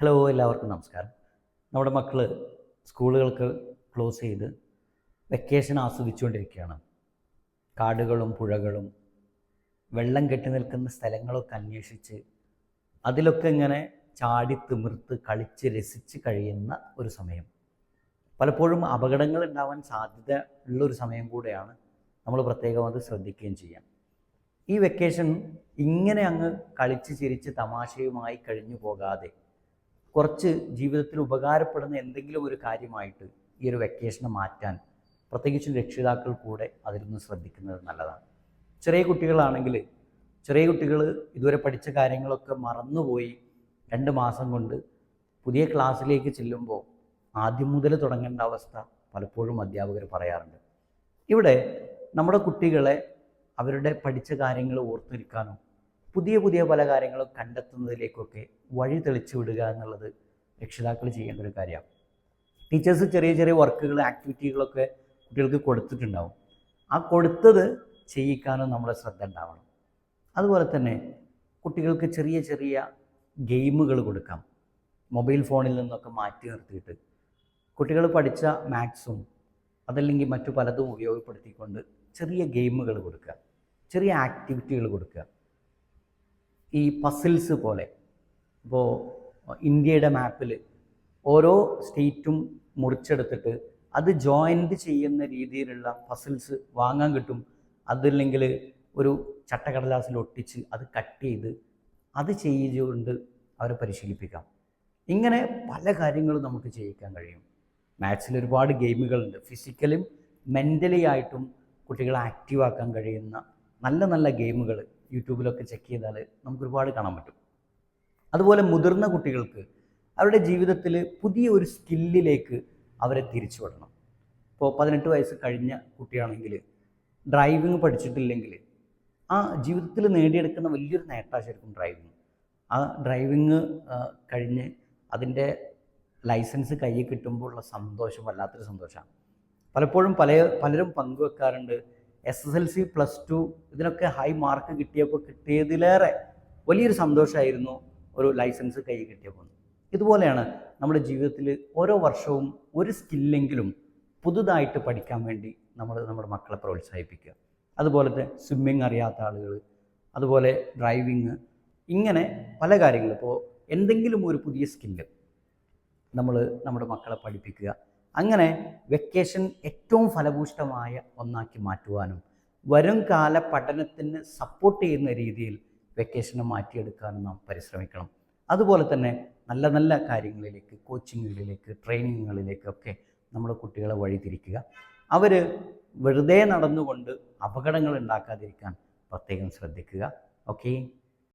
Hello, എല്ലാവർക്കും നമസ്കാരം. നമ്മുടെ മക്കൾ സ്കൂളുകൾക്ക് ക്ലോസ് ചെയ്ത് വെക്കേഷൻ ആസ്വദിച്ചുകൊണ്ടിരിക്കുകയാണ്. കാടുകളും പുഴകളും വെള്ളം കെട്ടി നിൽക്കുന്ന സ്ഥലങ്ങളൊക്കെ അന്വേഷിച്ച് അതിലൊക്കെ ഇങ്ങനെ ചാടി തിമിർത്ത് കളിച്ച് രസിച്ച് കഴിയുന്ന ഒരു സമയം. പലപ്പോഴും അപകടങ്ങൾ ഉണ്ടാവാൻ സാധ്യത ഉള്ളൊരു സമയം കൂടെയാണ്. നമ്മൾ പ്രത്യേകം അത് ശ്രദ്ധിക്കുകയും ചെയ്യാം. ഈ വെക്കേഷൻ ഇങ്ങനെ അങ്ങ് കളിച്ച് ചിരിച്ച് തമാശയുമായി കഴിഞ്ഞു പോകാതെ കുറച്ച് ജീവിതത്തിൽ ഉപകാരപ്പെടുന്ന എന്തെങ്കിലും ഒരു കാര്യമായിട്ട് ഈ ഒരു വെക്കേഷനെ മാറ്റാൻ പ്രത്യേകിച്ചും രക്ഷിതാക്കൾ കൂടെ അതിലൊന്ന് ശ്രദ്ധിക്കുന്നത് നല്ലതാണ്. ചെറിയ കുട്ടികൾ ഇതുവരെ പഠിച്ച കാര്യങ്ങളൊക്കെ മറന്നുപോയി 2 മാസം കൊണ്ട് പുതിയ ക്ലാസ്സിലേക്ക് ചെല്ലുമ്പോൾ ആദ്യം മുതൽ തുടങ്ങേണ്ട അവസ്ഥ പലപ്പോഴും അധ്യാപകർ പറയാറുണ്ട്. ഇവിടെ നമ്മുടെ കുട്ടികളെ അവരുടെ പഠിച്ച കാര്യങ്ങൾ ഓർത്തിരിക്കാനോ പുതിയ പല കാര്യങ്ങളും കണ്ടെത്തുന്നതിലേക്കൊക്കെ വഴി തെളിച്ചു വിടുക എന്നുള്ളത് രക്ഷിതാക്കൾ ചെയ്യേണ്ട ഒരു കാര്യമാണ്. ടീച്ചേഴ്സ് ചെറിയ വർക്കുകൾ ആക്ടിവിറ്റികളൊക്കെ കുട്ടികൾക്ക് കൊടുത്തിട്ടുണ്ടാവും. ആ കൊടുത്തത് ചെയ്യിക്കാനും നമ്മുടെ ശ്രദ്ധ ഉണ്ടാവണം. അതുപോലെ തന്നെ കുട്ടികൾക്ക് ചെറിയ ഗെയിമുകൾ കൊടുക്കാം. മൊബൈൽ ഫോണിൽ നിന്നൊക്കെ മാറ്റി നിർത്തിയിട്ട് കുട്ടികൾ പഠിച്ച മാത്സും അതല്ലെങ്കിൽ മറ്റു പലതും ഉപയോഗപ്പെടുത്തിക്കൊണ്ട് ചെറിയ ഗെയിമുകൾ കൊടുക്കുക, ചെറിയ ആക്ടിവിറ്റികൾ കൊടുക്കുക. ഈ പസിൽസ് പോലെ ഇപ്പോൾ ഇന്ത്യയുടെ മാപ്പിൽ ഓരോ സ്റ്റേറ്റും മുറിച്ചെടുത്തിട്ട് അത് ജോയിൻ്റ് ചെയ്യുന്ന രീതിയിലുള്ള പസിൽസ് വാങ്ങാൻ കിട്ടും. അതല്ലെങ്കിൽ ഒരു ചട്ടക്കടലാസിൽ ഒട്ടിച്ച് അത് കട്ട് ചെയ്ത് അത് ചെയ്തുകൊണ്ട് അവരെ പരിശീലിപ്പിക്കാം. ഇങ്ങനെ പല കാര്യങ്ങളും നമുക്ക് ചെയ്യിക്കാൻ കഴിയും. മാത്സിൽ ഒരുപാട് ഗെയിമുകളുണ്ട്. ഫിസിക്കലും മെൻ്റലി ആയിട്ടും കുട്ടികളെ ആക്റ്റീവാക്കാൻ കഴിയുന്ന നല്ല ഗെയിമുകൾ യൂട്യൂബിലൊക്കെ ചെക്ക് ചെയ്താൽ നമുക്ക് ഒരുപാട് കാണാൻ പറ്റും. അതുപോലെ മുതിർന്ന കുട്ടികൾക്ക് അവരുടെ ജീവിതത്തിൽ പുതിയ ഒരു സ്കില്ലിലേക്ക് അവരെ തിരിച്ചു വിടണം. ഇപ്പോൾ 18 വയസ്സ് കഴിഞ്ഞ കുട്ടിയാണെങ്കിൽ ഡ്രൈവിംഗ് പഠിച്ചിട്ടില്ലെങ്കിൽ ആ ജീവിതത്തിൽ നേടിയെടുക്കുന്ന വലിയൊരു നേട്ടമാണ് ശരിക്കും ഡ്രൈവിംഗ്. ആ ഡ്രൈവിംഗ് കഴിഞ്ഞ് അതിൻ്റെ ലൈസൻസ് കയ്യിൽ കിട്ടുമ്പോൾ ഉള്ള സന്തോഷം വല്ലാത്തൊരു സന്തോഷമാണ്. പലപ്പോഴും പലരും പങ്കുവെക്കാറുണ്ട്, SSLC +2 ഇതിനൊക്കെ ഹൈ മാർക്ക് കിട്ടിയതിലേറെ വലിയൊരു സന്തോഷമായിരുന്നു ഒരു ലൈസൻസ് കയ്യിൽ കിട്ടിയപ്പോൾ. ഇതുപോലെയാണ് നമ്മുടെ ജീവിതത്തിൽ ഓരോ വർഷവും ഒരു സ്കില്ലെങ്കിലും പുതുതായിട്ട് പഠിക്കാൻ വേണ്ടി നമ്മുടെ മക്കളെ പ്രോത്സാഹിപ്പിക്കുക. അതുപോലത്തെ സ്വിമ്മിങ് അറിയാത്ത ആളുകൾ, അതുപോലെ ഡ്രൈവിങ്, ഇങ്ങനെ പല കാര്യങ്ങൾ. ഇപ്പോൾ എന്തെങ്കിലും ഒരു പുതിയ സ്കില്ല് നമ്മുടെ മക്കളെ പഠിപ്പിക്കുക. അങ്ങനെ വെക്കേഷൻ ഏറ്റവും ഫലഭൂഷ്ടമായ ഒന്നാക്കി മാറ്റുവാനും വരും കാല പഠനത്തിന് സപ്പോർട്ട് ചെയ്യുന്ന രീതിയിൽ വെക്കേഷനെ മാറ്റിയെടുക്കാനും നാം പരിശ്രമിക്കണം. അതുപോലെ തന്നെ നല്ല കാര്യങ്ങളിലേക്ക്, കോച്ചിങ്ങുകളിലേക്ക്, ട്രെയിനിങ്ങുകളിലേക്കൊക്കെ നമ്മുടെ കുട്ടികളെ വഴിതിരിക്കുക. അവർ വെറുതെ നടന്നുകൊണ്ട് അപകടങ്ങൾ ഉണ്ടാക്കാതിരിക്കാൻ പ്രത്യേകം ശ്രദ്ധിക്കുക. ഓക്കെ.